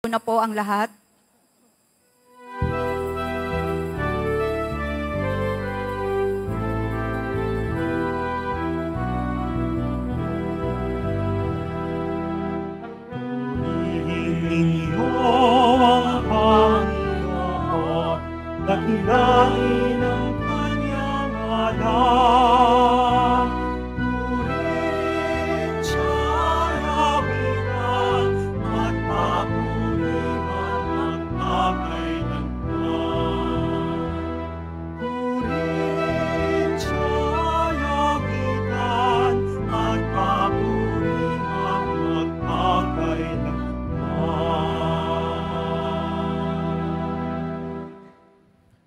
ko na po ang lahat. Dakilain ang kanyang anak. Purihin siya, lawitan, at papurihan at magkailanman. Purihin siya, lawitan, at papurihan at magkailanman.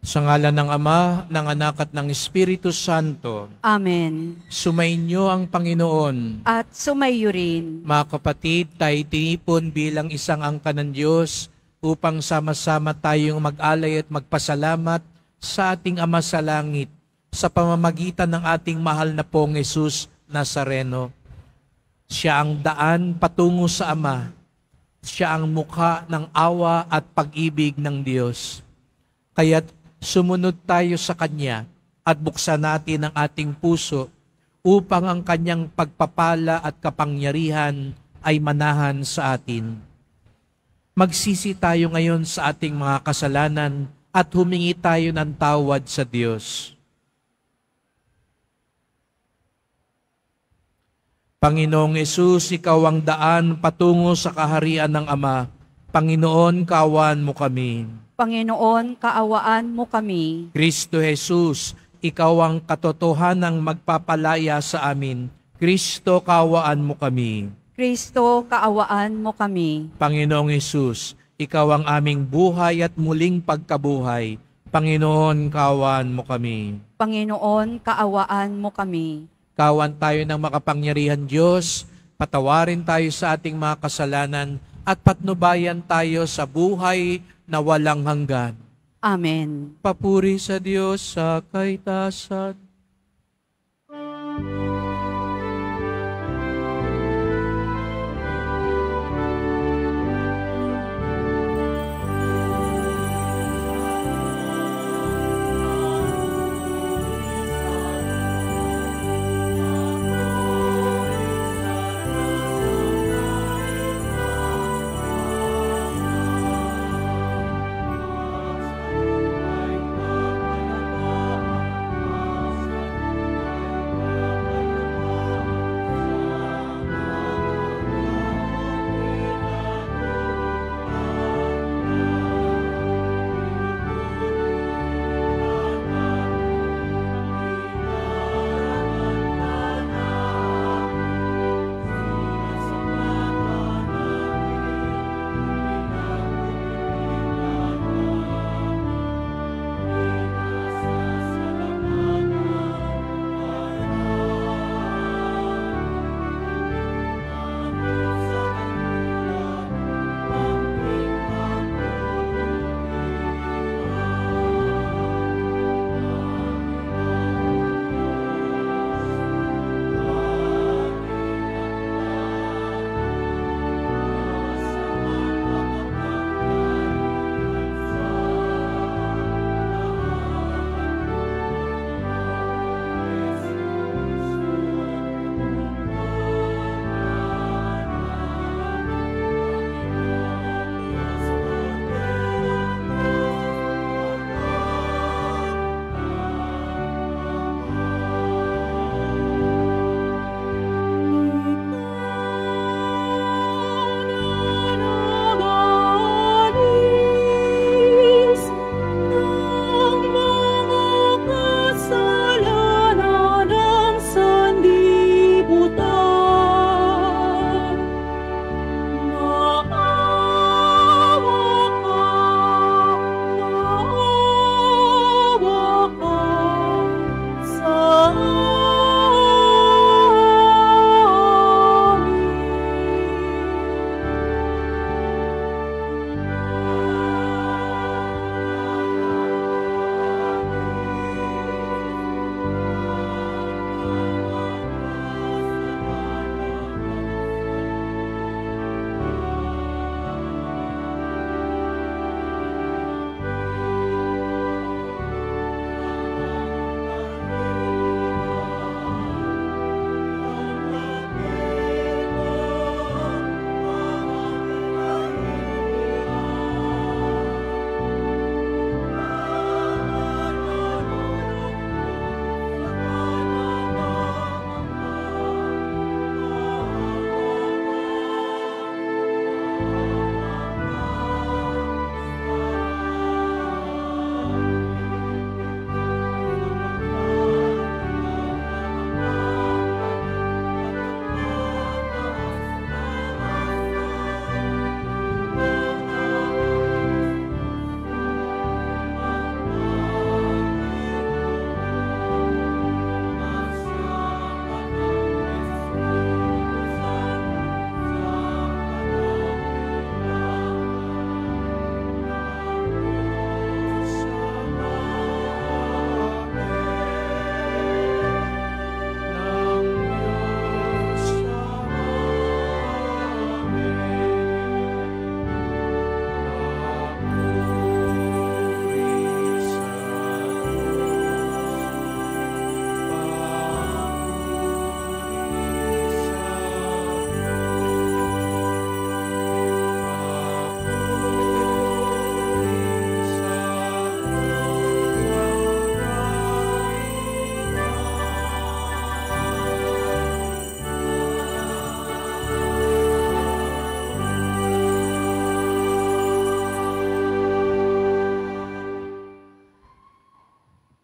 Sa ngalan ng Ama, ng Anak at ng Espiritu Santo. Amen. Sumainyo ang Panginoon. At sumayo rin. Mga kapatid, tayo tinipon bilang isang angka ng Diyos upang sama-sama tayong mag-alay at magpasalamat sa ating Ama sa langit sa pamamagitan ng ating mahal na pong Jesus Nazareno. Siya ang daan patungo sa Ama. Siya ang mukha ng awa at pag-ibig ng Diyos. Kaya't sumunod tayo sa Kanya at buksan natin ang ating puso upang ang Kanyang pagpapala at kapangyarihan ay manahan sa atin. Magsisi tayo ngayon sa ating mga kasalanan at humingi tayo ng tawad sa Diyos. Panginoong Hesus, Ikaw ang daan patungo sa kaharian ng Ama. Panginoon, kaawaan mo kami. Panginoon, kaawaan mo kami. Kristo Jesus, Ikaw ang katotohanang magpapalaya sa amin. Kristo, kaawaan mo kami. Kristo, kaawaan mo kami. Panginoong Hesus, Ikaw ang aming buhay at muling pagkabuhay. Panginoon, kaawaan mo kami. Panginoon, kaawaan mo kami. Kawan tayo ng makapangyarihan Diyos, patawarin tayo sa ating mga kasalanan at patnubayan tayo sa buhay na walang hanggan. Amen. Papuri sa Diyos sa kaitasan.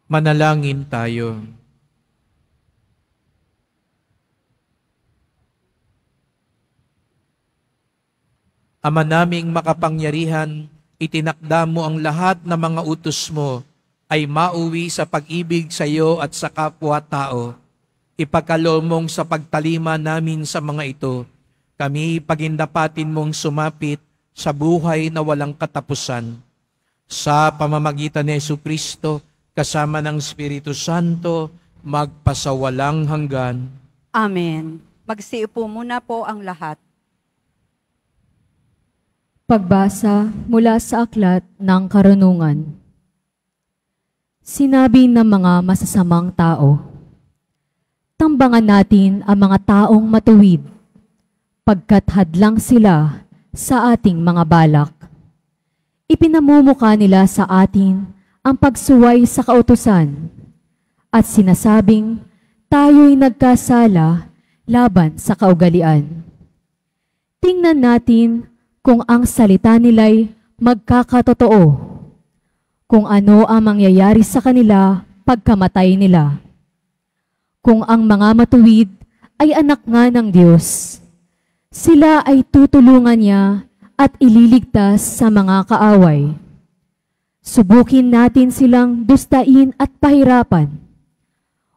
Manalangin tayo. Ama naming makapangyarihan, itinakda mo ang lahat ng mga utos mo ay mauwi sa pag-ibig sa iyo at sa kapwa-tao. Ipagkaloob mong sa pagtalima namin sa mga ito, kami pagindapatin mong sumapit sa buhay na walang katapusan. Sa pamamagitan ni Jesucristo, kasama ng Espiritu Santo, magpasawalang hanggan. Amen. Magsiupo muna po ang lahat. Pagbasa mula sa aklat ng Karunungan. Sinabi ng mga masasamang tao, tambangan natin ang mga taong matuwid, pagkat hadlang sila sa ating mga balak. Ipinamumukha nila sa atin ang pagsuway sa kautusan, at sinasabing tayo'y nagkasala laban sa kaugalian. Tingnan natin kung ang salita nila'y magkakatotoo, kung ano ang mangyayari sa kanila pagkamatay nila. Kung ang mga matuwid ay anak nga ng Diyos, sila ay tutulungan niya at ililigtas sa mga kaaway. Subukin natin silang dustain at pahirapan,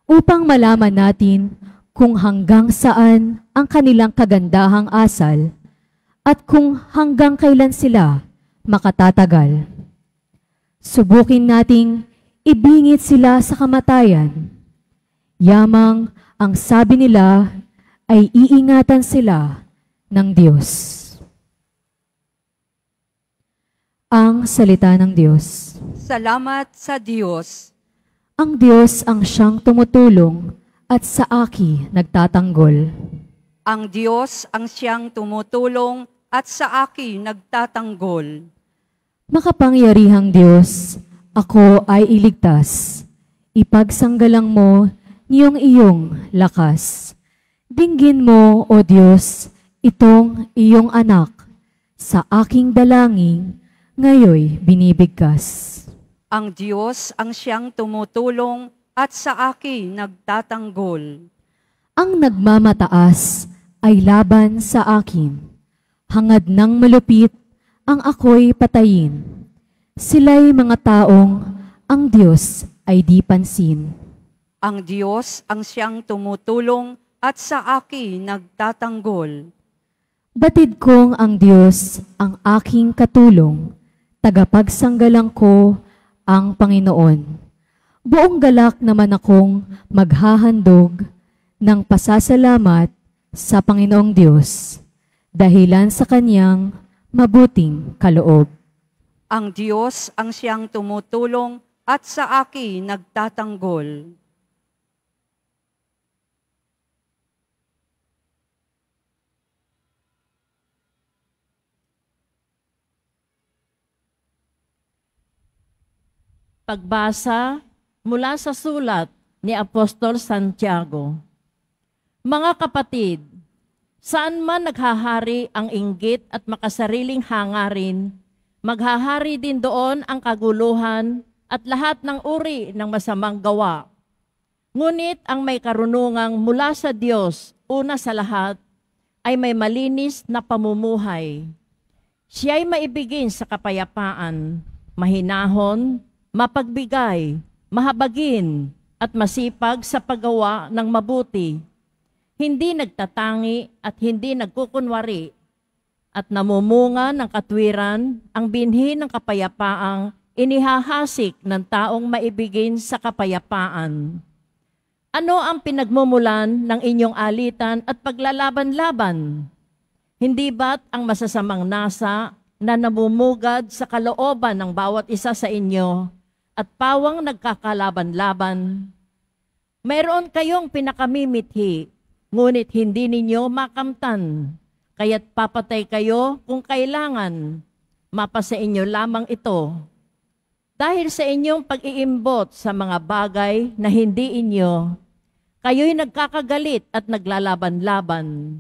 upang malaman natin kung hanggang saan ang kanilang kagandahang asal at kung hanggang kailan sila makatatagal. Subukin nating ibingit sila sa kamatayan. Yamang ang sabi nila ay iingatan sila ng Diyos. Ang salita ng Diyos. Salamat sa Diyos. Ang Diyos ang siyang tumutulong at sa aki nagtatanggol. Ang Diyos ang siyang tumutulong at sa akin nagtatanggol. Makapangyarihang Diyos, ako ay iligtas. Ipagsanggalang mo niyong iyong lakas. Dinggin mo, O Diyos, itong iyong anak. Sa aking dalangin, ngayoy binibigkas. Ang Diyos ang siyang tumutulong at sa akin nagtatanggol. Ang nagmamataas ay laban sa akin. Hangad ng malupit ang ako'y patayin. Sila'y mga taong ang Diyos ay di pansin. Ang Diyos ang siyang tumutulong at sa akin nagtatanggol. Batid kong ang Diyos ang aking katulong, tagapagsanggalang ko ang Panginoon. Buong galak naman akong maghahandog ng pasasalamat sa Panginoong Diyos, dahilan sa kanyang mabuting kaloob. Ang Diyos ang siyang tumutulong at sa akin nagtatanggol. Pagbasa mula sa sulat ni Apostol Santiago. Mga kapatid, saan man naghahari ang inggit at makasariling hangarin, maghahari din doon ang kaguluhan at lahat ng uri ng masamang gawa. Ngunit ang may karunungang mula sa Diyos, una sa lahat, ay may malinis na pamumuhay. Siya'y maibigin sa kapayapaan, mahinahon, mapagbigay, mahabagin, at masipag sa paggawa ng mabuti. Hindi nagtatangi at hindi nagkukunwari, at namumunga ng katwiran ang binhi ng kapayapaang inihahasik ng taong maibigin sa kapayapaan. Ano ang pinagmumulan ng inyong alitan at paglalaban-laban? Hindi ba't ang masasamang nasa na namumugad sa kalooban ng bawat isa sa inyo at pawang nagkakalaban-laban? Mayroon kayong pinakamimithi, ngunit hindi ninyo makamtan, kaya't papatay kayo kung kailangan. Mapasa inyo lamang ito. Dahil sa inyong pag-iimbot sa mga bagay na hindi inyo, kayo'y nagkakagalit at naglalaban-laban.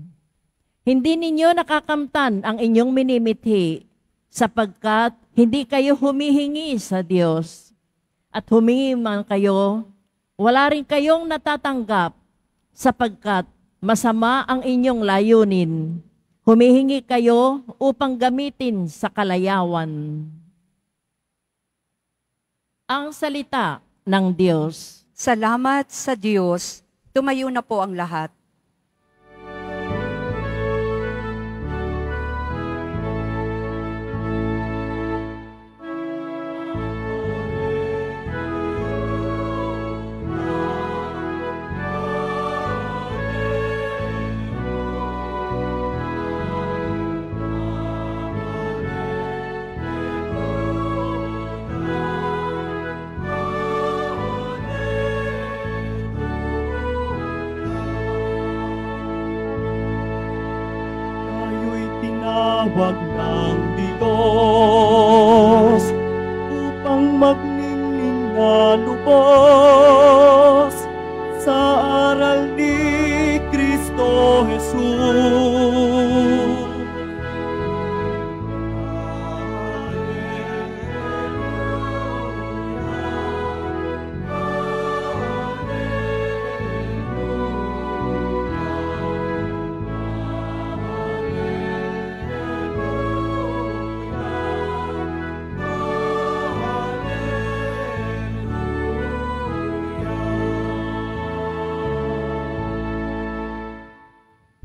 Hindi ninyo nakakamtan ang inyong minimithi, sapagkat hindi kayo humihingi sa Diyos. at humingi man kayo, wala rin kayong natatanggap sapagkat masama ang inyong layunin. Humihingi kayo upang gamitin sa kalayawan. Ang salita ng Diyos. Salamat sa Diyos. Tumayo na po ang lahat. Tayo'y tinawag ng Diyos upang magningning na lubos sa aral ni Kristo Jesus.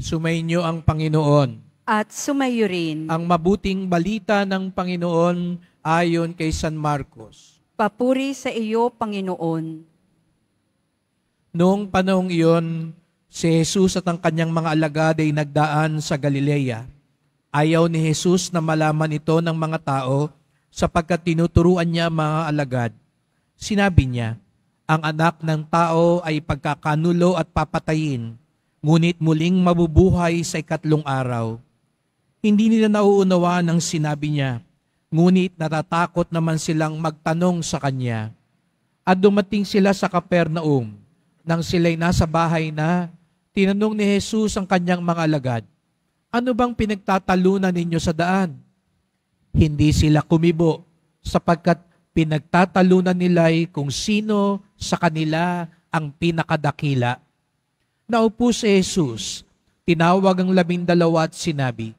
Sumainyo ang Panginoon. At sumayo rin. Ang mabuting balita ng Panginoon ayon kay San Marcos. Papuri sa iyo, Panginoon. Noong panahong iyon, si Jesus at ang kanyang mga alagad ay nagdaan sa Galilea. Ayaw ni Jesus na malaman ito ng mga tao sapagkat tinuturuan niya ang mga alagad. Sinabi niya, ang anak ng tao ay pagkakanulo at papatayin, ngunit muling mabubuhay sa ikatlong araw. Hindi nila nauunawaan ang sinabi niya, ngunit natatakot naman silang magtanong sa kanya. At dumating sila sa Capernaum. Nang sila'y nasa bahay na, tinanong ni Jesus ang kanyang mga alagad, ano bang pinagtatalunan ninyo sa daan? Hindi sila kumibo, sapagkat pinagtatalunan nila'y kung sino sa kanila ang pinakadakila. Naupo si Jesus, tinawag ang 12 at sinabi,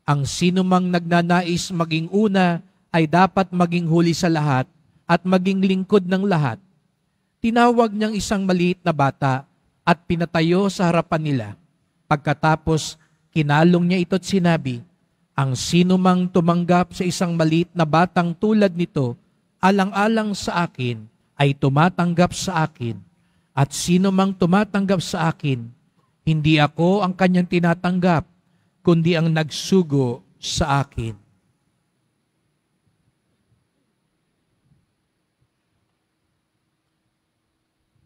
ang sino mang nagnanais maging una ay dapat maging huli sa lahat at maging lingkod ng lahat. Tinawag niyang isang maliit na bata at pinatayo sa harapan nila. Pagkatapos, kinalong niya ito at sinabi, ang sino mang tumanggap sa isang maliit na batang tulad nito, alang-alang sa akin, ay tumatanggap sa akin. At sino mang tumatanggap sa akin, hindi ako ang kanyang tinatanggap, kundi ang nagsugo sa akin.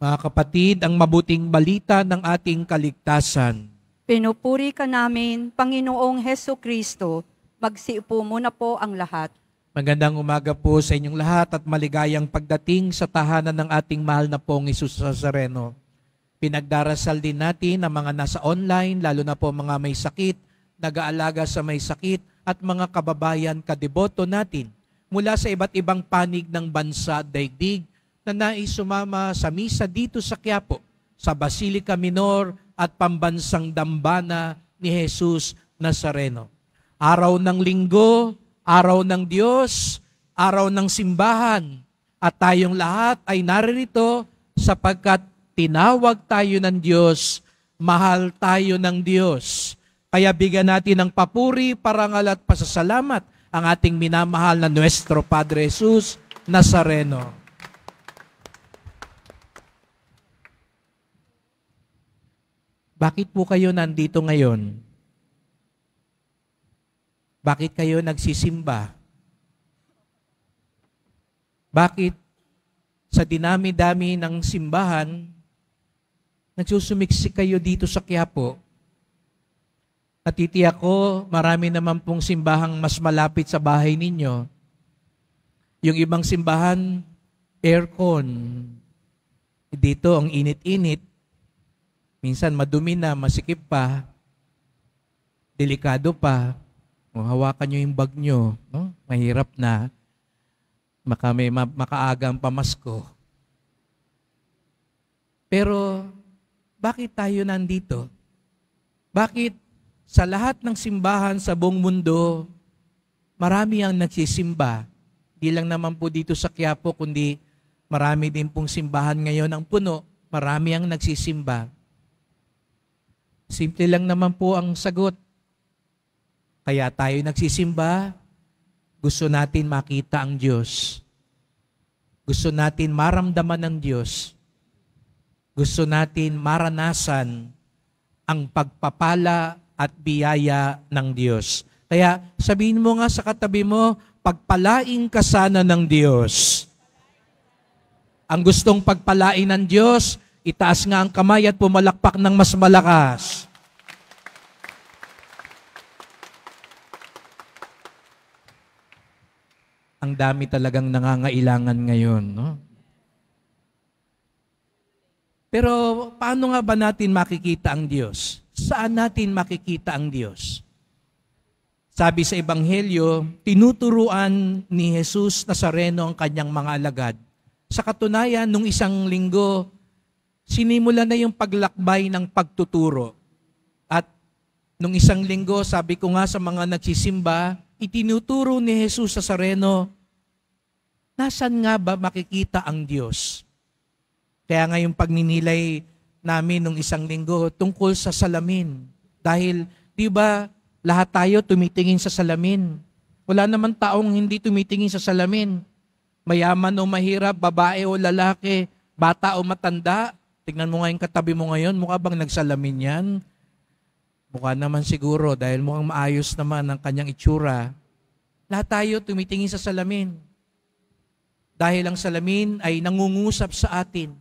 Mga kapatid, ang mabuting balita ng ating kaligtasan. Pinupuri ka namin, Panginoong Heso Kristo. Magsiupo muna po ang lahat. Magandang umaga po sa inyong lahat at maligayang pagdating sa tahanan ng ating mahal na pong Hesus Nazareno. Pinagdarasal din natin ang mga nasa online, lalo na po mga may sakit, nag-aalaga sa may sakit at mga kababayan kadeboto natin mula sa iba't ibang panig ng bansa at daigdig na nais sumama sa misa dito sa Quiapo, sa Basilica Minor at pambansang dambana ni Jesus Nazareno. Araw ng linggo, araw ng Diyos, araw ng simbahan, at tayong lahat ay naririto sapagkat tinawag tayo ng Diyos, mahal tayo ng Diyos. Kaya bigyan natin ng papuri, parangal at pasasalamat ang ating minamahal na Nuestro Padre Jesus Nazareno. Bakit po kayo nandito ngayon? Bakit kayo nagsisimba? Bakit sa dinami-dami ng simbahan, nagsusumiksik kayo dito sa Quiapo? Natitiyak ko, marami naman pong simbahang mas malapit sa bahay ninyo. Yung ibang simbahan, aircon. Dito, ang init-init. Minsan madumi na, masikip pa. Delikado pa. O, hawakan nyo yung bag nyo. No? Mahirap na. Baka may makaagang pamasko. Pero, bakit tayo nandito? Bakit sa lahat ng simbahan sa buong mundo, marami ang nagsisimba? Di lang naman po dito sa Quiapo, kundi marami din pong simbahan ngayon ang puno. Marami ang nagsisimba. Simple lang naman po ang sagot. Kaya tayo nagsisimba, gusto natin makita ang Diyos. Gusto natin maramdaman ng Diyos. Gusto natin maranasan ang pagpapala at biyaya ng Diyos. Kaya sabihin mo nga sa katabi mo, pagpalain ka sana ng Diyos. Ang gustong pagpalain ng Diyos, itaas nga ang kamay at pumalakpak ng mas malakas. Ang dami talagang nangangailangan ngayon, no? Pero paano nga ba natin makikita ang Diyos? Saan natin makikita ang Diyos? Sabi sa Ebanghelyo, tinuturuan ni Jesus Nazareno ang kanyang mga alagad. Sa katunayan, nung isang linggo, sinimula na yung paglakbay ng pagtuturo. At nung isang linggo, sabi ko nga sa mga nagsisimba, itinuturo ni Jesus Nazareno, nasan nga ba makikita ang Diyos? Kaya nga yung pagninilay namin nung isang linggo tungkol sa salamin. Dahil, di ba, lahat tayo tumitingin sa salamin. Wala naman taong hindi tumitingin sa salamin. Mayaman o mahirap, babae o lalaki, bata o matanda. Tingnan mo nga yung katabi mo ngayon, mukha bang nagsalamin yan? Mukha naman siguro dahil mukhang maayos naman ang kanyang itsura. Lahat tayo tumitingin sa salamin. Dahil ang salamin ay nangungusap sa atin.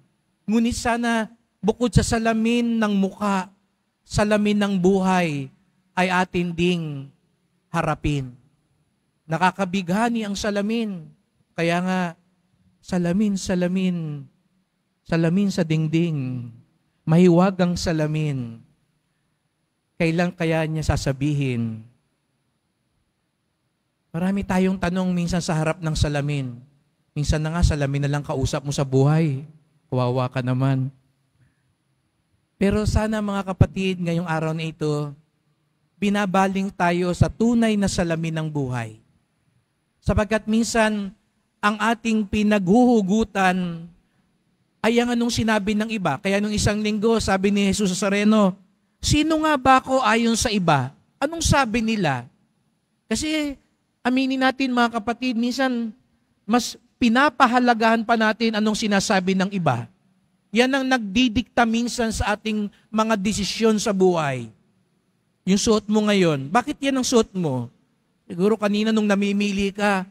Ngunit sana bukod sa salamin ng mukha, salamin ng buhay ay atin ding harapin. Nakakabighani ang salamin. Kaya nga, salamin sa dingding, mahiwagang salamin. Kailan kaya niya sasabihin? Marami tayong tanong minsan sa harap ng salamin. Minsan na nga, salamin na lang kausap mo sa buhay. Kawawa ka naman. Pero sana mga kapatid, ngayong araw na ito, binabaling tayo sa tunay na salamin ng buhay. Sapagkat minsan, ang ating pinaghuhugutan ay ang anong sinabi ng iba. Kaya nung isang linggo, sabi ni Jesus Nazareno, sino nga ba ako ayon sa iba? Anong sabi nila? Kasi aminin natin mga kapatid, minsan mas pinapahalagahan pa natin anong sinasabi ng iba. Yan ang nagdidikta minsan sa ating mga desisyon sa buhay. Yung suot mo ngayon, bakit yan ang suot mo? Siguro kanina nung namimili ka,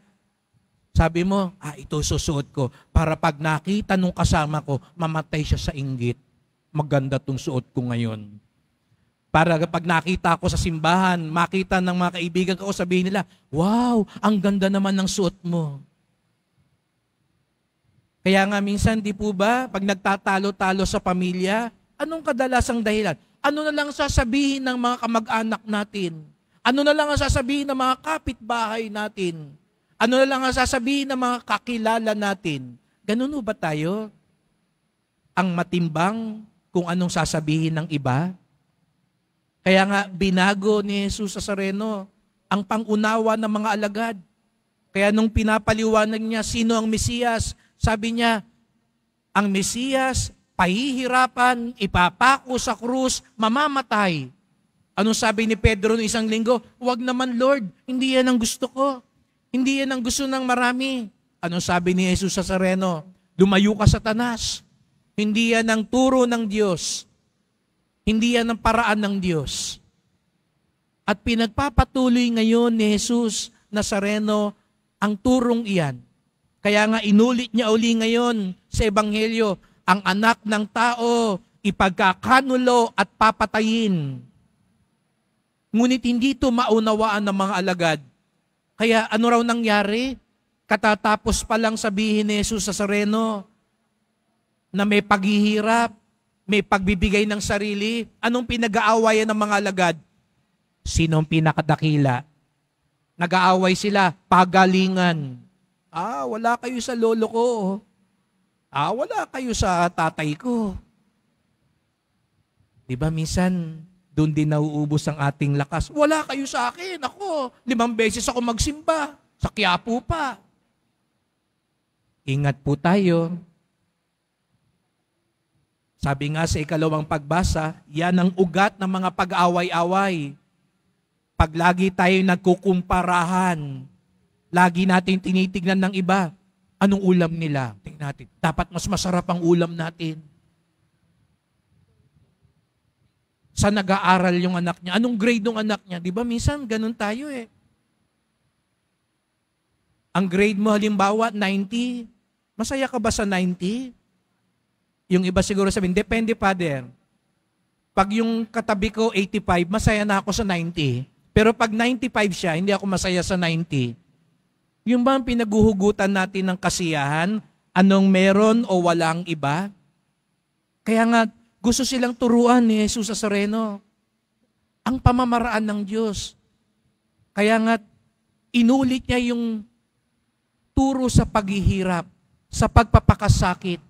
sabi mo, ito susuot ko para pag nakita nung kasama ko, mamatay siya sa inggit. Maganda tong suot ko ngayon. Para pag nakita ko sa simbahan, makita ng mga kaibigan ko, sabihin nila, wow, ang ganda naman ng suot mo. Kaya nga minsan, di po ba, pag nagtatalo-talo sa pamilya, anong kadalasang dahilan? Ano na lang sasabihin ng mga kamag-anak natin? Ano na lang ang sasabihin ng mga kapitbahay natin? Ano na lang ang sasabihin ng mga kakilala natin? Ganun ba tayo? Ang matimbang kung anong sasabihin ng iba? Kaya nga, binago ni Jesus Nazareno ang pangunawa ng mga alagad. Kaya nung pinapaliwanag niya sino ang Mesiyas, sabi niya, ang Mesiyas, pahihirapan, ipapako sa krus, mamamatay. Anong sabi ni Pedro noong isang linggo? Huwag naman Lord, hindi yan ang gusto ko. Hindi yan ang gusto ng marami. Anong sabi ni Jesus Nazareno? Lumayo ka Satanas. Hindi yan ang turo ng Diyos. Hindi yan ang paraan ng Diyos. At pinagpapatuloy ngayon ni Jesus Nazareno ang turong iyan. Kaya nga inulit niya uli ngayon sa Ebanghelyo, ang anak ng tao ipagkakanulo at papatayin. Ngunit hindi ito maunawaan ng mga alagad. Kaya ano raw nangyari? Katatapos pa lang sabihin ni Jesus Nazareno na may paghihirap, may pagbibigay ng sarili. Anong pinag-aawayan ng mga alagad? Sinong pinakadakila? Nag-aaway sila, pagalingan. Wala kayo sa lolo ko. Wala kayo sa tatay ko. Di ba minsan, doon din nauubos ang ating lakas. Wala kayo sa akin. Ako, 5 beses ako magsimba. Sa Quiapo pa. Ingat po tayo. Sabi nga sa 2 pagbasa, yan ang ugat ng mga pag-away-away. Pag lagi tayo nagkukumparahan, lagi natin tinitignan ng iba, anong ulam nila? Tingnan natin. Dapat mas masarap ang ulam natin. Saan nag-aaral yung anak niya? Anong grade ng anak niya? Di ba minsan ganun tayo eh. Ang grade mo halimbawa 90, masaya ka ba sa 90? Yung iba siguro sabihin, depende father. Pag yung katabi ko 85, masaya na ako sa 90. Pero pag 95 siya, hindi ako masaya sa 90. Yung ba ang pinaguhugutan natin ng kasiyahan? Anong meron o walang iba? Kaya nga, gusto silang turuan ni Jesus Nazareno. Ang pamamaraan ng Diyos. Kaya nga, inulit niya yung turo sa paghihirap, sa pagpapakasakit.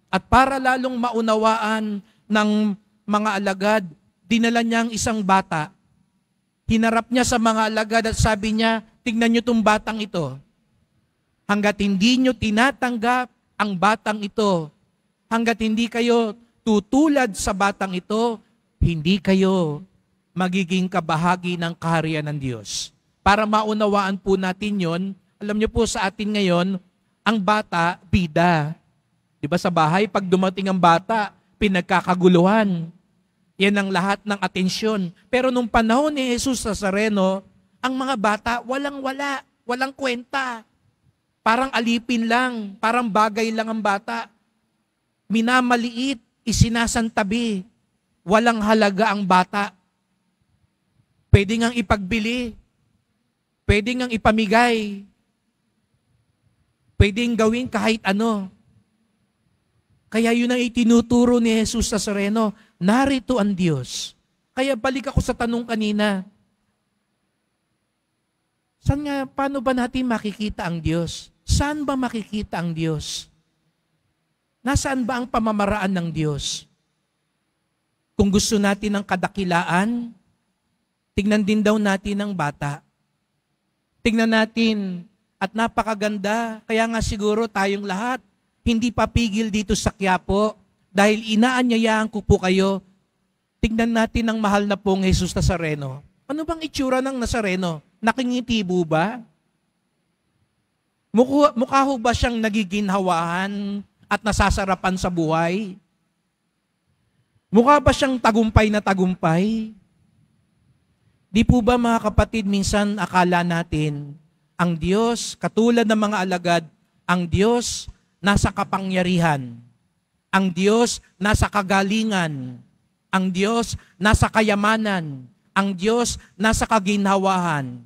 At para lalong maunawaan ng mga alagad, dinala niya ang isang bata. Hinarap niya sa mga alagad at sabi niya, tingnan niyo itong batang ito. Hanggat hindi niyo tinatanggap ang batang ito, hanggat hindi kayo tutulad sa batang ito, hindi kayo magiging kabahagi ng kaharian ng Diyos. Para maunawaan po natin yon, alam niyo po sa atin ngayon, ang bata, bida. Diba sa bahay, pag dumating ang bata, pinagkakaguluhan. Yan ang lahat ng atensyon. Pero nung panahon ni Jesus Nazareno, ang mga bata, walang-wala, walang kwenta. Parang alipin lang, parang bagay lang ang bata. Minamaliit, isinasantabi. Walang halaga ang bata. Pwede ngang ipagbili. Pwede ngang ipamigay. Pwede ngang gawin kahit ano. Kaya yun ang itinuturo ni Jesus Nazareno, narito ang Diyos. Kaya balik ako sa tanong kanina, paano ba natin makikita ang Diyos? Saan ba makikita ang Diyos? Nasaan ba ang pamamaraan ng Diyos? Kung gusto natin ng kadakilaan, tingnan din daw natin ang bata. Tingnan natin, at napakaganda, kaya nga siguro tayong lahat, hindi papigil dito sa Quiapo dahil inaanyayaan ko po kayo. Tingnan natin ang mahal na pong Jesus Nazareno. Ano bang itsura ng Nazareno? Nakingitibo ba? Mukha ho ba siyang nagiginhawahan at nasasarapan sa buhay? Mukha ba siyang tagumpay na tagumpay? Di po ba mga kapatid, minsan akala natin, ang Diyos, katulad ng mga alagad, ang Diyos nasa kapangyarihan. Ang Diyos nasa kagalingan. Ang Diyos nasa kayamanan. Ang Diyos nasa kaginhawahan.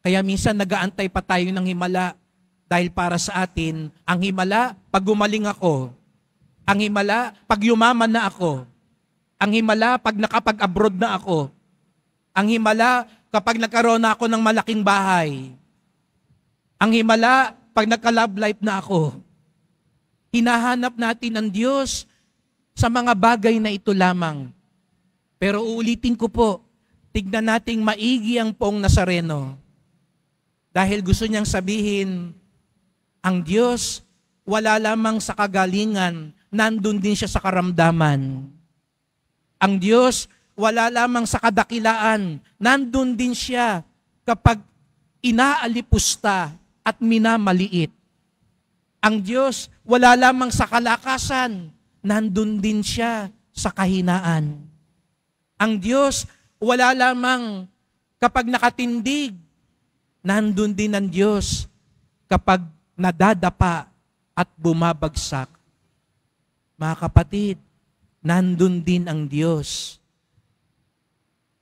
Kaya minsan nag-aantay pa tayo ng himala dahil para sa atin, ang himala pag gumaling ako. Ang himala pag yumaman na ako. Ang himala pag nakapag-abroad na ako. Ang himala kapag nagkaroon na ako ng malaking bahay. Ang himala pag nagka-love life na ako. Hinahanap natin ang Diyos sa mga bagay na ito lamang. Pero uulitin ko po, tignan nating maigi ang poong Nazareno. Dahil gusto niyang sabihin, ang Diyos wala lamang sa kagalingan, nandun din siya sa karamdaman. Ang Diyos wala lamang sa kadakilaan, nandun din siya kapag inaalipusta at minamaliit. Ang Diyos, wala lamang sa kalakasan, nandun din siya sa kahinaan. Ang Diyos, wala lamang kapag nakatindig, nandun din ang Diyos kapag nadadapa at bumabagsak. Mga kapatid, nandun din ang Diyos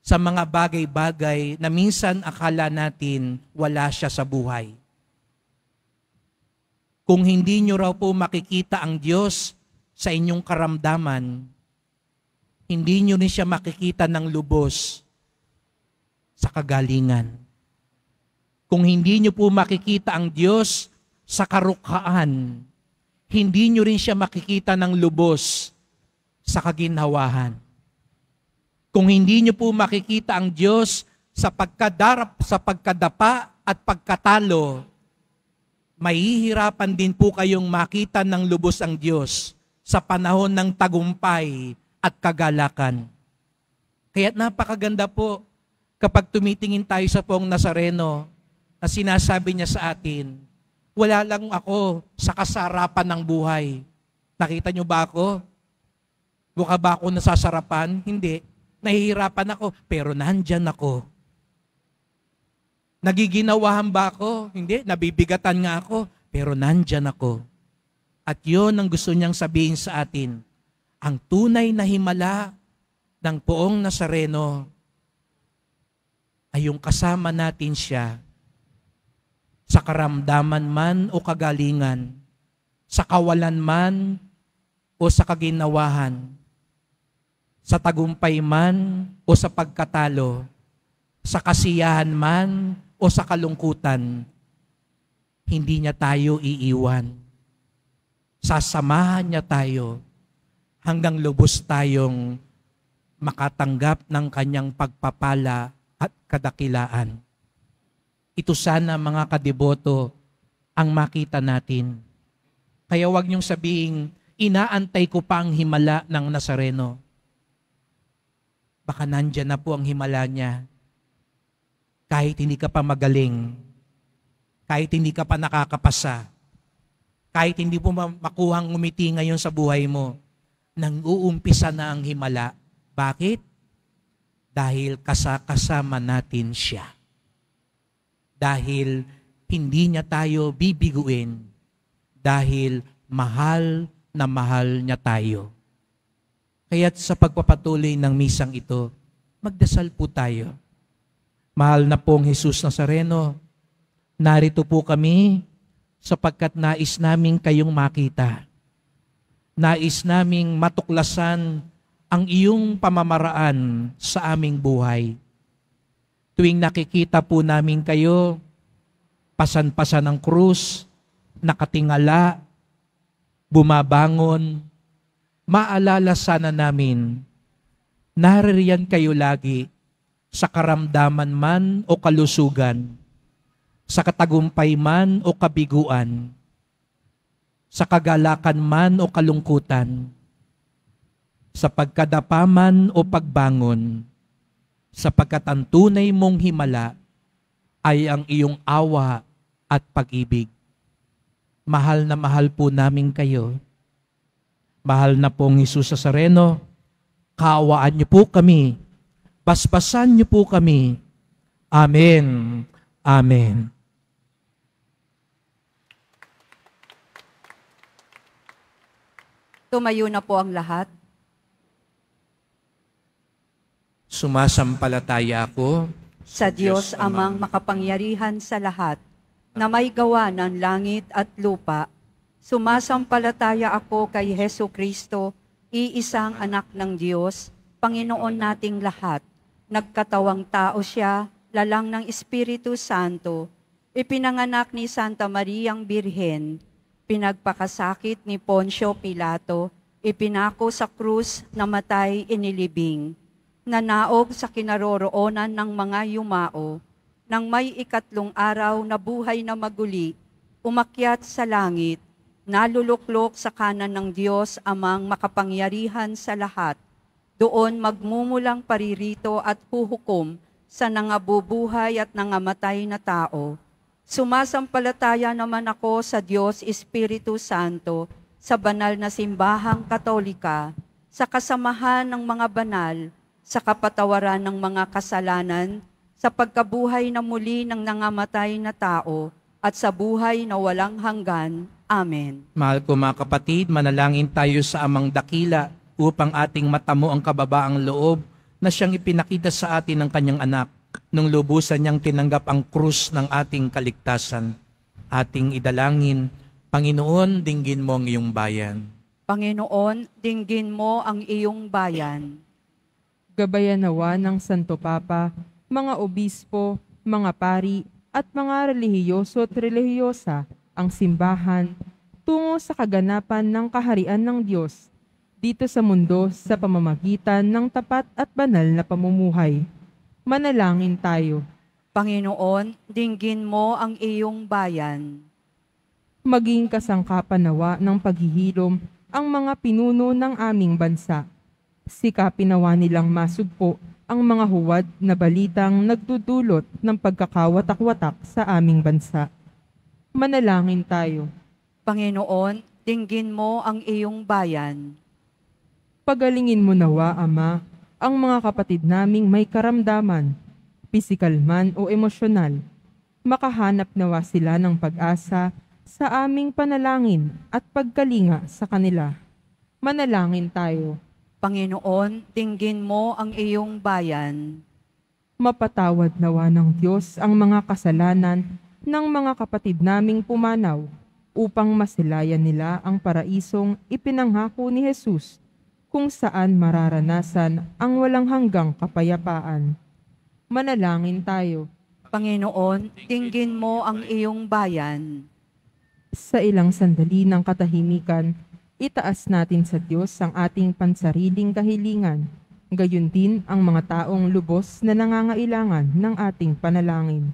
sa mga bagay-bagay na minsan akala natin wala siya sa buhay. Kung hindi nyo raw po makikita ang Diyos sa inyong karamdaman, hindi nyo rin siya makikita ng lubos sa kagalingan. Kung hindi nyo po makikita ang Diyos sa karukhaan, hindi nyo rin siya makikita ng lubos sa kaginhawahan. Kung hindi nyo po makikita ang Diyos sa pagkadapa at pagkatalo, mahihirapan din po kayong makita ng lubos ang Diyos sa panahon ng tagumpay at kagalakan. Kaya napakaganda po kapag tumitingin tayo sa Poong Nazareno na sinasabi niya sa atin, wala lang ako sa kasarapan ng buhay. Nakita niyo ba ako? Mukha ba ako nasasarapan? Hindi. Nahihirapan ako, pero nandyan ako. Nagiginawahan ba ako? Hindi. Nabibigatan nga ako, pero nandyan ako. At yun ang gusto niyang sabihin sa atin. Ang tunay na himala ng Poong Nazareno ay yung kasama natin siya sa karamdaman man o kagalingan, sa kawalan man o sa kaginawahan, sa tagumpay man o sa pagkatalo, sa kasiyahan man o sa kalungkutan, hindi niya tayo iiwan. Sasamahan niya tayo hanggang lubos tayong makatanggap ng kanyang pagpapala at kadakilaan. Ito sana mga kadeboto ang makita natin. Kaya huwag niyong sabihing, inaantay ko pa ang himala ng Nazareno. Baka nandyan na po ang himala niya. Kahit hindi ka pa magaling, kahit hindi ka pa nakakapasa, kahit hindi po makuhang ngumiti ngayon sa buhay mo, nang uumpisa na ang himala. Bakit? Dahil kasama natin siya. Dahil hindi niya tayo bibiguin. Dahil mahal na mahal niya tayo. Kaya't sa pagpapatuloy ng misang ito, magdasal po tayo. Mahal na pong Jesus Nazareno, narito po kami sapagkat nais naming kayong makita. Nais naming matuklasan ang iyong pamamaraan sa aming buhay. Tuwing nakikita po namin kayo, pasan-pasan ng krus, nakatingala, bumabangon, maalala sana namin, naririyan kayo lagi sa karamdaman man o kalusugan, sa katagumpay man o kabiguan, sa kagalakan man o kalungkutan, sa pagkadapaman o pagbangon, sapagkat ang tunay mong himala ay ang iyong awa at pag-ibig. Mahal na mahal po namin kayo. Mahal na pong Jesus Nazareno, kaawaan niyo po kami, basbasan niyo po kami. Amen. Amen. Tumayo na po ang lahat. Sumasampalataya ako Sa Diyos amang makapangyarihan sa lahat, na may gawa ng langit at lupa. Sumasampalataya ako kay Hesu Kristo, iisang anak ng Diyos, Panginoon nating lahat. Nagkatawang tao siya, lalang ng Espiritu Santo. Ipinanganak ni Santa Mariang Birhen. Pinagpakasakit ni Poncio Pilato. Ipinako sa krus, namatay, inilibing. Nanaog sa kinaroroonan ng mga yumao, nang may 3 araw na buhay na maguli, umakyat sa langit, naluluklok sa kanan ng Diyos amang makapangyarihan sa lahat. Doon magmumulang paririto at huhukom sa nangabubuhay at nangamatay na tao. Sumasampalataya naman ako sa Diyos Espiritu Santo, sa banal na simbahang katolika, sa kasamahan ng mga banal, sa kapatawaran ng mga kasalanan, sa pagkabuhay na muli ng nangamatay na tao, at sa buhay na walang hanggan. Amen. Mahal ko mga kapatid, manalangin tayo sa amang dakila upang ating matamo ang kababaang loob na siyang ipinakita sa atin ng kanyang anak nung lubusan niyang tinanggap ang krus ng ating kaligtasan. Ating idalangin, Panginoon, dinggin mo ang iyong bayan. Panginoon, dinggin mo ang iyong bayan. Gabayan nawa ng Santo Papa, mga obispo, mga pari, at mga relihiyoso at relihiyosa ang simbahan tungo sa kaganapan ng kaharian ng Diyos dito sa mundo sa pamamagitan ng tapat at banal na pamumuhay. Manalangin tayo. Panginoon, dinggin mo ang iyong bayan. Maging kasangkapan nawa ng paghihilom ang mga pinuno ng aming bansa. Sikapin nawa nilang masugpo ang mga huwad na balitang nagdudulot ng pagkakawatak-watak sa aming bansa. Manalangin tayo. Panginoon, dinggin mo ang iyong bayan. Pagalingin mo nawa, Ama, ang mga kapatid naming may karamdaman, pisikal man o emosyonal. Makahanap nawa sila ng pag-asa sa aming panalangin at pagkalinga sa kanila. Manalangin tayo. Panginoon, dinggin mo ang iyong bayan. Mapatawad nawa ng Diyos ang mga kasalanan ng mga kapatid naming pumanaw upang masilayan nila ang paraisong ipinanghako ni Jesus kung saan mararanasan ang walang hanggang kapayapaan. Manalangin tayo. Panginoon, dinggin mo ang iyong bayan. Sa ilang sandali ng katahimikan, itaas natin sa Diyos ang ating pansariling kahilingan, gayon din ang mga taong lubos na nangangailangan ng ating panalangin.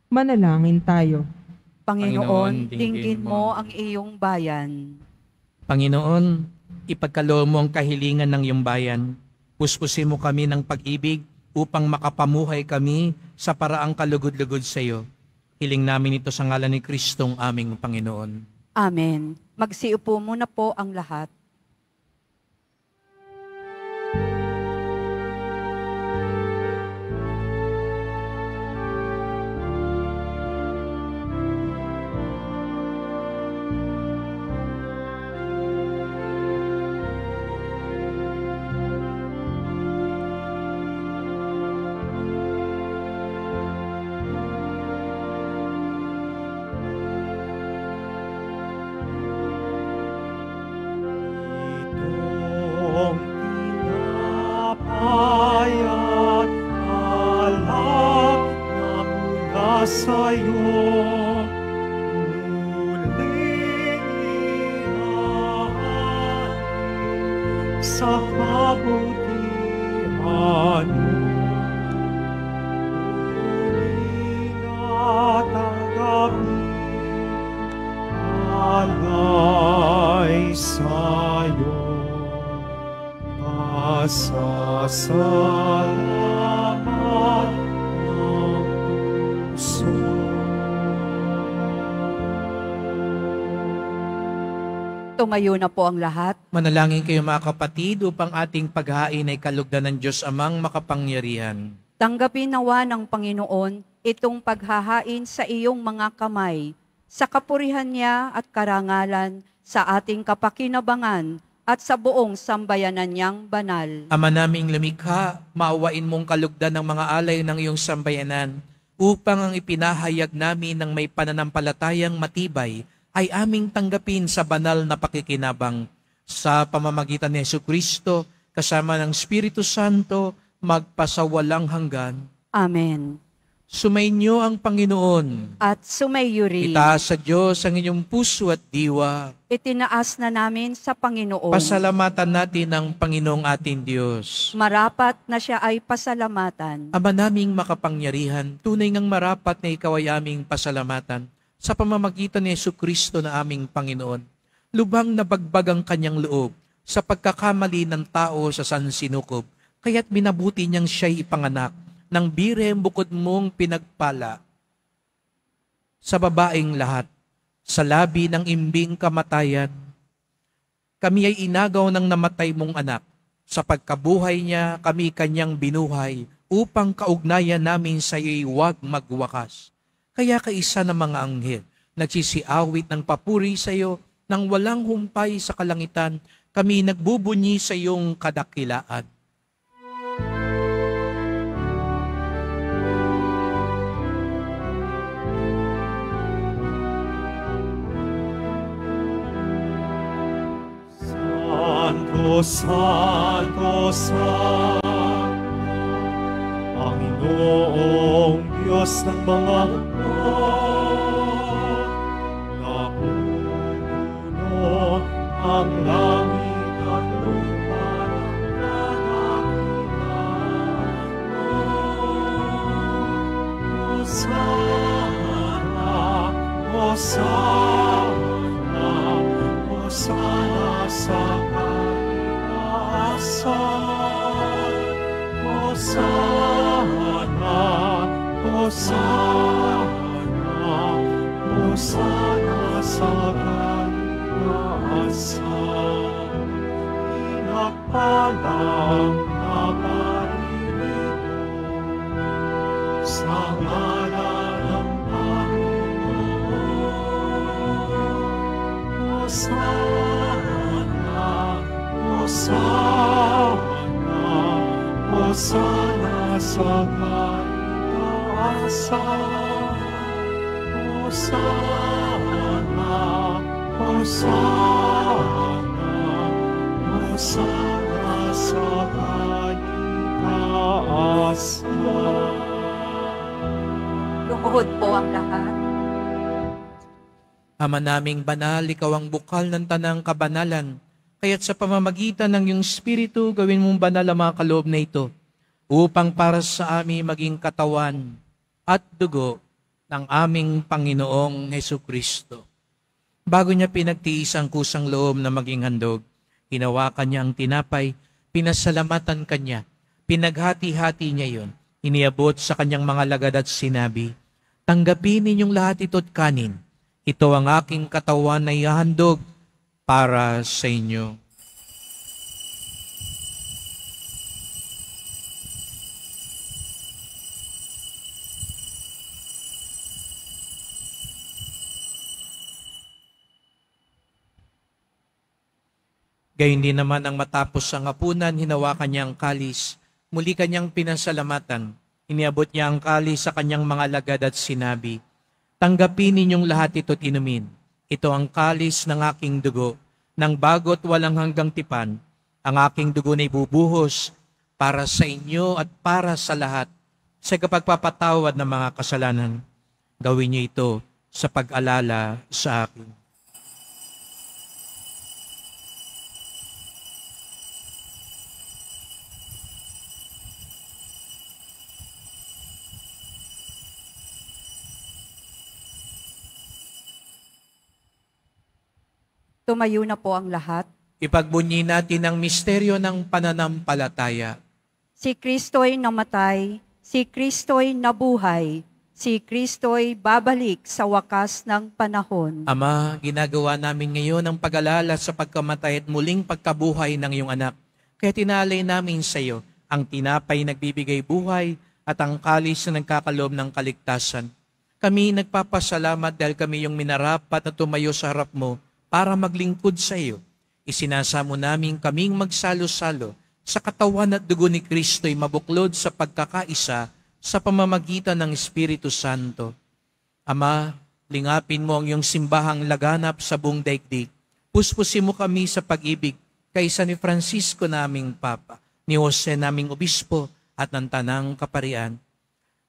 Manalangin tayo. Panginoon, dinggin mo ang iyong bayan. Panginoon, ipagkaloob mo ang kahilingan ng iyong bayan. Puspusin mo kami ng pag-ibig upang makapamuhay kami sa paraang kalugod-lugod sa iyo. Hiling namin ito sa ngalan ni Kristong aming Panginoon. Amen. Magsiupo muna po ang lahat. Itong tinapay at alak na mula sa'yo, muling ihahan sa kabutihan mo. Muling at ang gabi alay sa'yo. Pasasalamat ng puso. Tumayo na po ang lahat. Manalangin kayo mga kapatid upang ating paghain ay kalugdan ng Diyos Amang makapangyarihan. Tanggapin nawa ng Panginoon itong paghahain sa iyong mga kamay, sa kapurihan niya at karangalan, sa ating kapakinabangan, at sa buong sambayanan niyang banal. Ama naming lumikha, maawain mong kalugdan ng mga alay ng iyong sambayanan, upang ang ipinahayag namin ng may pananampalatayang matibay ay aming tanggapin sa banal na pakikinabang. Sa pamamagitan ni Jesucristo, kasama ng Espiritu Santo, magpasawalang hanggan. Amen. Sumainyo ang Panginoon. At sumayo rin. Itaas sa Diyos ang inyong puso at diwa. Itinaas na namin sa Panginoon. Pasalamatan natin ang Panginoong ating Diyos. Marapat na siya ay pasalamatan. Ama naming makapangyarihan, tunay ngang marapat na ikaw ay aming pasalamatan sa pamamagitan ni Jesucristo na aming Panginoon. Lubhang nabagbag ang kanyang loob sa pagkakamali ng tao sa sansinukob, kaya't binabuti niyang siya'y ipanganak ng birhem bukod mong pinagpala. Sa babaeng lahat, sa labi ng imbing kamatayan, kami ay inagaw ng namatay mong anak. Sa pagkabuhay niya, kami kanyang binuhay upang kaugnayan namin sa iyo'y huwag magwakas. Kaya kaisa ng mga anghel, nagsisiawit ng papuri sa iyo, nang walang humpay sa kalangitan, kami nagbubunyi sa iyong kadakilaan. Santo, Santo, Santo, Panginoon Diyos ng mga hukbo, napupuno ang langit at lupa ng kadakilaan mo. Hosana, Hosana, Hosana sa kaitaasan. Hosana, Hosana, Hosana sa kaitaasan. Pinagpalang na paririto sa ngalan ng Panginoon. Hosana, Hosana, Hosana sa kaitaasan. Hosana, Hosana, Hosana sa kaitaasan. Lumuhod po ang lahat. Ama naming banal, ikaw ang bukal ng tanang kabanalan. Kaya't sa pamamagitan ng iyong Espiritu, gawin mong banal ang mga kaloob na ito, upang para sa amin maging katawan at dugo ng aming Panginoong Hesukristo. Bago niya pinagtiis ang kusang loob na maging handog, hinawakan niya ang tinapay, pinasalamatan kanya, pinaghati-hati niya yon, iniabot sa kanyang mga lagad at sinabi, "Tanggapin ninyong lahat ito't kanin. Ito ang aking katawan na ihahandog para sa inyo." Gayun din naman ang matapos ang hapunan, hinawakan niya ang kalis. Muli kanyang pinasalamatan. Iniabot niya ang kalis sa kanyang mga lagad at sinabi, "Tanggapin ninyong lahat ito't inumin. Ito ang kalis ng aking dugo, ng bago't walang hanggang tipan. Ang aking dugo na ibubuhos para sa inyo at para sa lahat sa kapagpapatawad ng mga kasalanan. Gawin niyo ito sa pag-alala sa akin." Tumayo na po ang lahat. Ipagbunyi natin ang misteryo ng pananampalataya. Si Kristo'y namatay, si Kristo'y nabuhay, si Kristo'y babalik sa wakas ng panahon. Ama, ginagawa namin ngayon ang pag-alala sa pagkamatay at muling pagkabuhay ng iyong anak. Kaya tinalay namin sa iyo ang tinapay nagbibigay buhay at ang kalis na nagkakaloob ng kaligtasan. Kami nagpapasalamat dahil kami yung minarapat na tumayo sa harap mo para maglingkod sa iyo. Isinasamo namin kaming magsalo-salo sa katawan at dugo ni Kristo'y mabuklod sa pagkakaisa sa pamamagitan ng Espiritu Santo. Ama, lingapin mo ang iyong simbahang laganap sa buong daigdig. Puspusin mo kami sa pag-ibig kaysa ni Francisco naming Papa, ni Jose naming Obispo at ng Tanang Kaparian.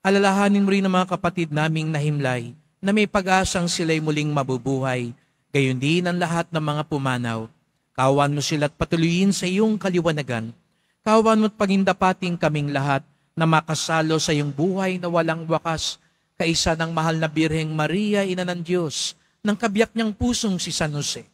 Alalahanin mo rin ang mga kapatid naming nahimlay na may pag-asang sila'y muling mabubuhay. Gayon din ang lahat ng mga pumanaw. Kawan mo sila at patuloyin sa iyong kaliwanagan. Kawan mo at pagindapating kaming lahat na makasalo sa iyong buhay na walang wakas, kaisa ng mahal na Birheng Maria, Ina ng Diyos, ng kabiyak niyang pusong si San Jose,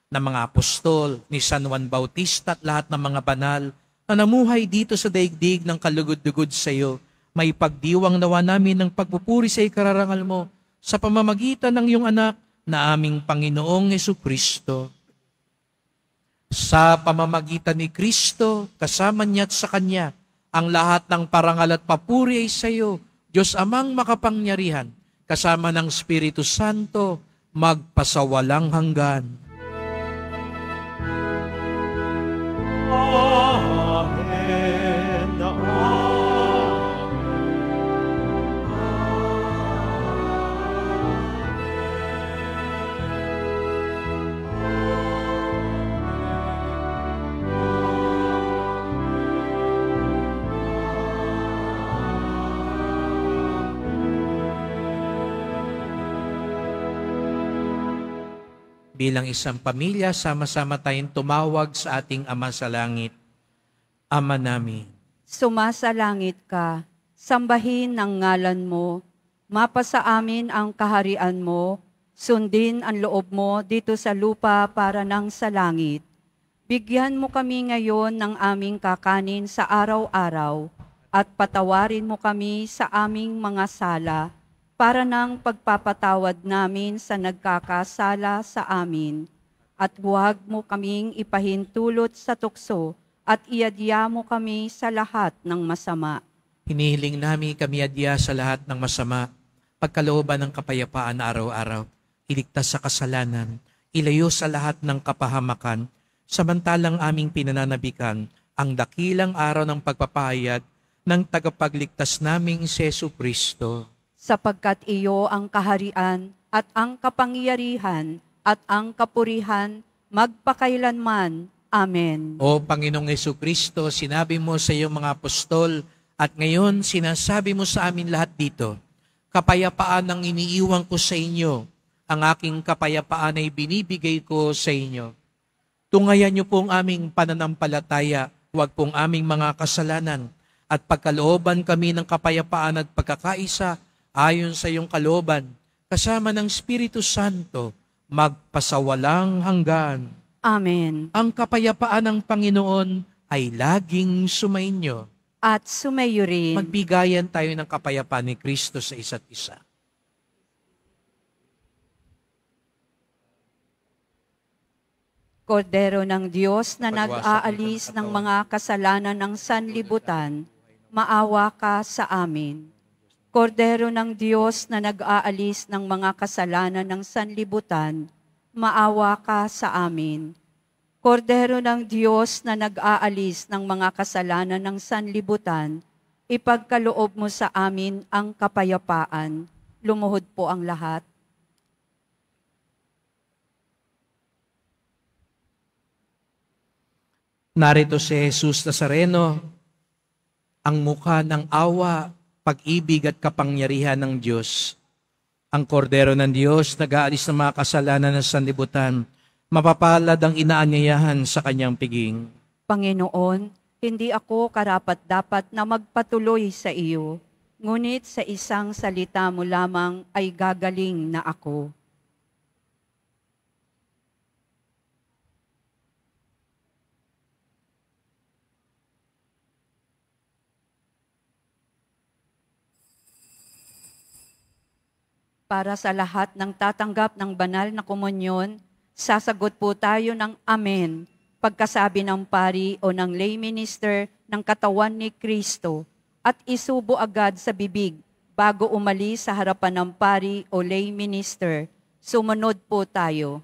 ng mga apostol, ni San Juan Bautista at lahat ng mga banal na namuhay dito sa daigdig ng kalugod-dugod sa iyo. May pagdiwang nawa namin ng pagpupuri sa ikararangal mo sa pamamagitan ng iyong anak na aming Panginoong Hesukristo. Sa pamamagitan ni Kristo, kasama niya at sa Kanya, ang lahat ng parangal at papuri ay sa iyo, Diyos Amang makapangyarihan, kasama ng Espiritu Santo, magpasawalang hanggan. Amen. bilang isang pamilya, sama-sama tayong tumawag sa ating Ama sa Langit. Ama namin, Sumasalangit ka, sambahin ang ngalan mo, mapasa amin ang kaharian mo, sundin ang loob mo dito sa lupa para nang sa langit. Bigyan mo kami ngayon ng aming kakanin sa araw-araw at patawarin mo kami sa aming mga sala para nang pagpapatawad namin sa nagkakasala sa amin. At huwag mo kaming ipahintulot sa tukso at iadya mo kami sa lahat ng masama. hinihiling namin kami adya sa lahat ng masama, pagkalooban ng kapayapaan araw-araw, iligtas sa kasalanan, ilayo sa lahat ng kapahamakan, samantalang aming pinananabikan ang dakilang araw ng pagpapahayag ng tagapagligtas naming si Jesucristo. Sapagkat iyo ang kaharian at ang kapangyarihan at ang kapurihan magpakailanman. Amen. O Panginoong Jesucristo, sinabi mo sa iyong mga apostol at ngayon sinasabi mo sa amin lahat dito, kapayapaan ang iniiwan ko sa inyo, ang aking kapayapaan ay binibigay ko sa inyo. Tungayan niyo pong aming pananampalataya, huwag pong aming mga kasalanan, at pagkalooban kami ng kapayapaan at pagkakaisa ayon sa iyong kalooban, kasama ng Espiritu Santo, magpasawalang hanggan. Amen. Ang kapayapaan ng Panginoon ay laging sumainyo. At sumayo rin. Magbigayan tayo ng kapayapaan ni Kristo sa isa't isa. Kordero ng Diyos na nag-aalis ng mga kasalanan ng sanlibutan, maawa ka sa amin. Kordero ng Diyos na nag-aalis ng mga kasalanan ng sanlibutan, maawa ka sa amin. Kordero ng Diyos na nag-aalis ng mga kasalanan ng sanlibutan, ipagkaloob mo sa amin ang kapayapaan. Lumuhod po ang lahat. Narito si Jesus Nazareno, ang mukha ng awa, pag-ibig at kapangyarihan ng Diyos. Ang kordero ng Diyos, nag-aalis ng mga kasalanan ng sanlibutan, mapapalad ang inaanyayahan sa kanyang piging. Panginoon, hindi ako karapat-dapat na magpatuloy sa iyo, ngunit sa isang salita mo lamang ay gagaling na ako. Para sa lahat ng tatanggap ng banal na komunyon, sasagot po tayo ng Amen pagkasabi ng pari o ng lay minister ng katawan ni Kristo at isubo agad sa bibig bago umalis sa harapan ng pari o lay minister. Sumunod po tayo.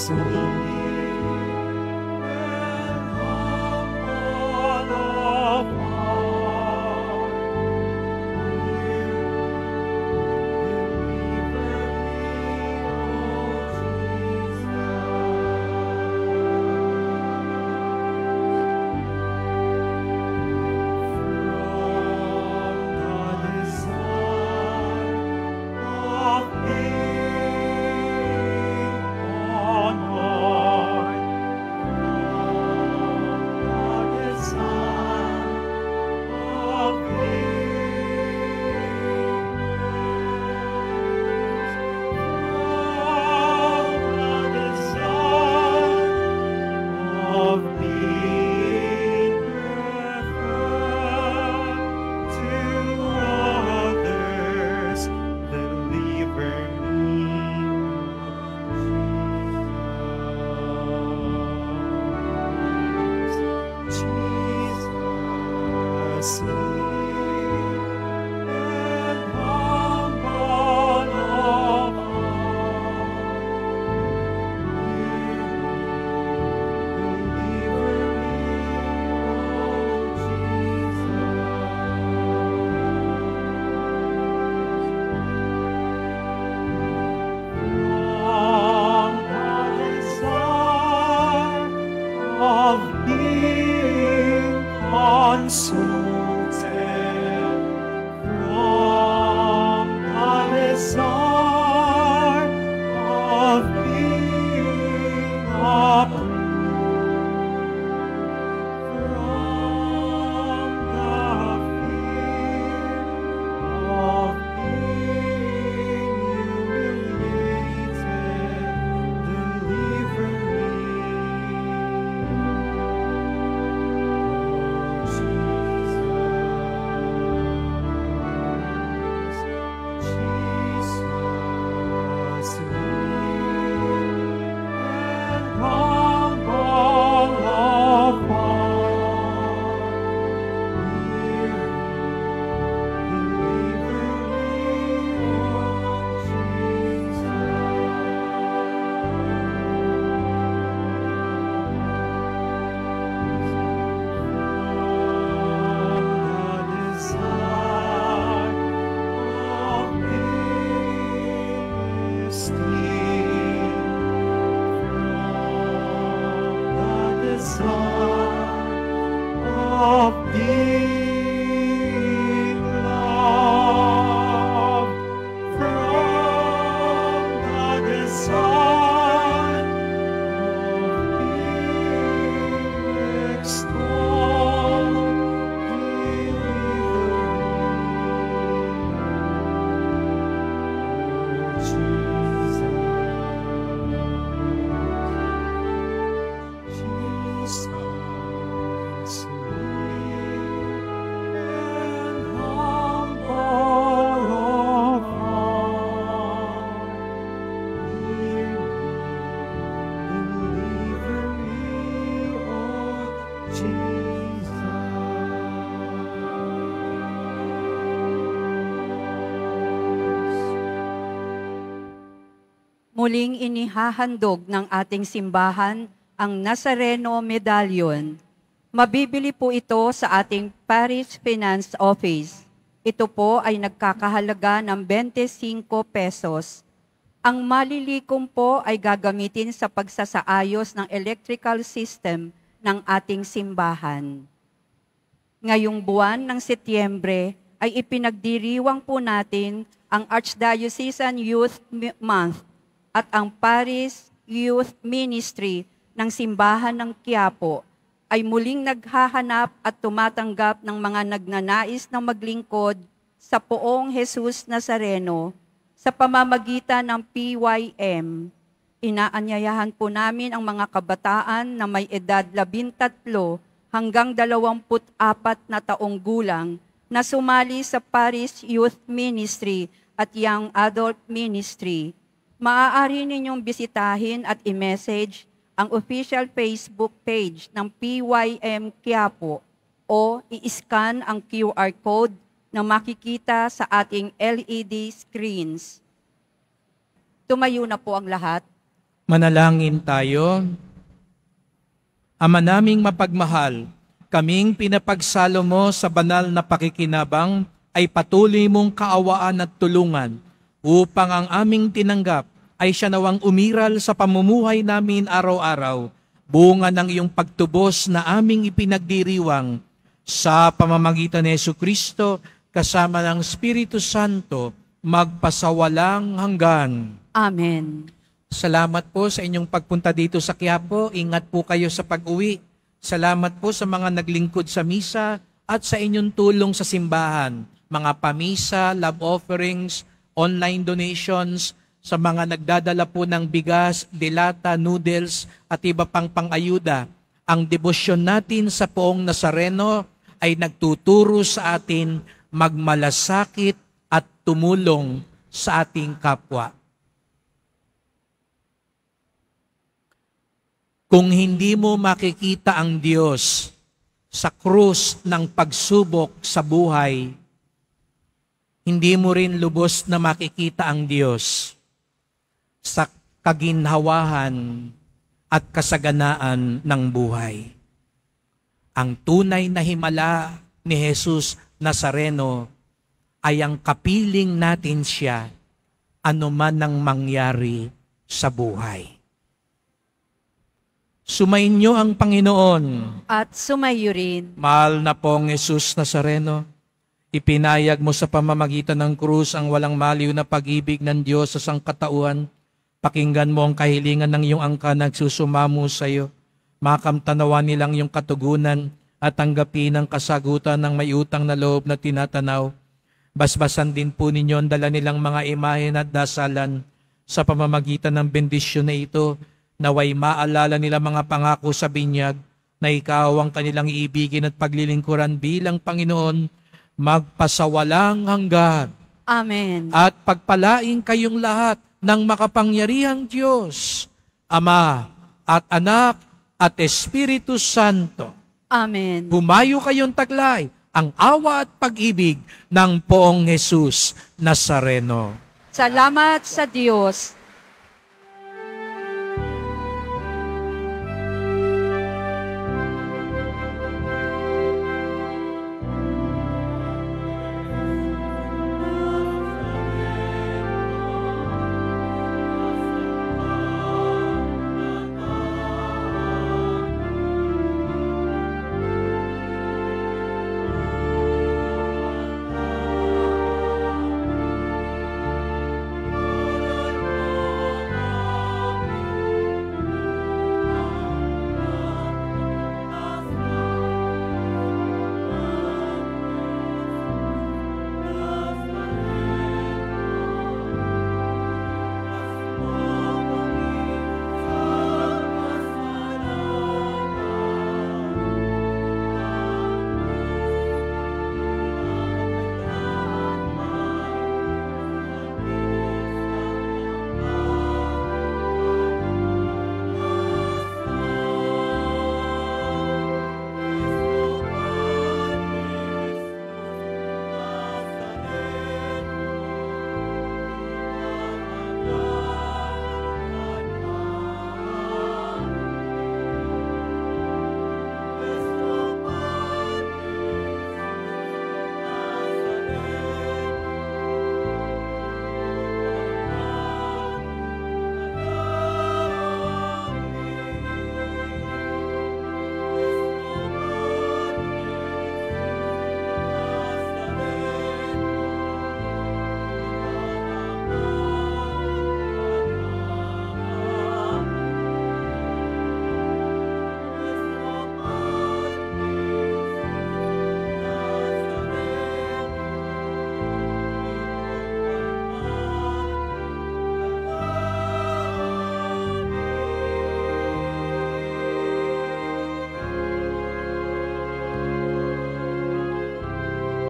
Jesus, Son of being loved from the Son of being extolled, Muling inihahandog ng ating simbahan ang Nazareno Medallion. Mabibili po ito sa ating Parish Finance Office. Ito po ay nagkakahalaga ng 25 pesos. Ang malilikom po ay gagamitin sa pagsasaayos ng electrical system ng ating simbahan. Ngayong buwan ng Setyembre ay ipinagdiriwang po natin ang Archdiocesan Youth Month at ang Parish Youth Ministry ng Simbahan ng Quiapo ay muling naghahanap at tumatanggap ng mga nagnanais na maglingkod sa Poong Jesus Nazareno sa pamamagitan ng PYM. Inaanyayahan po namin ang mga kabataan na may edad 13 hanggang 24 na taong gulang na sumali sa Parish Youth Ministry at Young Adult Ministry. Maaari ninyong bisitahin at i-message ang official Facebook page ng PYM Quiapo o i-scan ang QR code na makikita sa ating LED screens. Tumayo na po ang lahat. Manalangin tayo. Ama naming mapagmahal, kaming pinapagsalo mo sa banal na pakikinabang ay patuloy mong kaawaan at tulungan upang ang aming tinanggap ay siya nawang umiral sa pamumuhay namin araw-araw, bunga ng iyong pagtubos na aming ipinagdiriwang sa pamamagitan ni Jesucristo kasama ng Espiritu Santo, magpasawalang hanggan. Amen. Salamat po sa inyong pagpunta dito sa Quiapo. Ingat po kayo sa pag-uwi. Salamat po sa mga naglingkod sa misa at sa inyong tulong sa simbahan, mga pamisa, love offerings, online donations, sa mga nagdadala po ng bigas, dilata, noodles at iba pang pang-ayuda. Ang debosyon natin sa Poong Nazareno ay nagtuturo sa atin magmalasakit at tumulong sa ating kapwa. Kung hindi mo makikita ang Diyos sa krus ng pagsubok sa buhay, hindi mo rin lubos na makikita ang Diyos sa kaginhawahan at kasaganaan ng buhay. Ang tunay na himala ni Jesus Nazareno ay ang kapiling natin siya anuman ang mangyari sa buhay. Sumainyo ang Panginoon. At sumayo rin. Mahal na pong Jesus Nazareno, ipinayag mo sa pamamagitan ng krus ang walang maliw na pag-ibig ng Diyos sa sangkatauhan. Pakinggan mo ang kahilingan ng iyong angka na nagsusumamo sa iyo. Makamtanawan nilang iyong katugunan at tanggapin ang kasagutan ng may utang na loob na tinatanaw. Basbasan din po ninyo ang dala nilang mga imahen at dasalan sa pamamagitan ng bendisyon na ito, naway maalala nila mga pangako sa binyag na ikaw ang kanilang iibigin at paglilingkuran bilang Panginoon, magpasawalang hanggan. Amen. At pagpalaing kayong lahat ng makapangyarihang Diyos, Ama at Anak at Espiritu Santo. Amen. Humayo kayong taglay ang awa at pag-ibig ng Poong Jesus Nazareno. Salamat sa Diyos.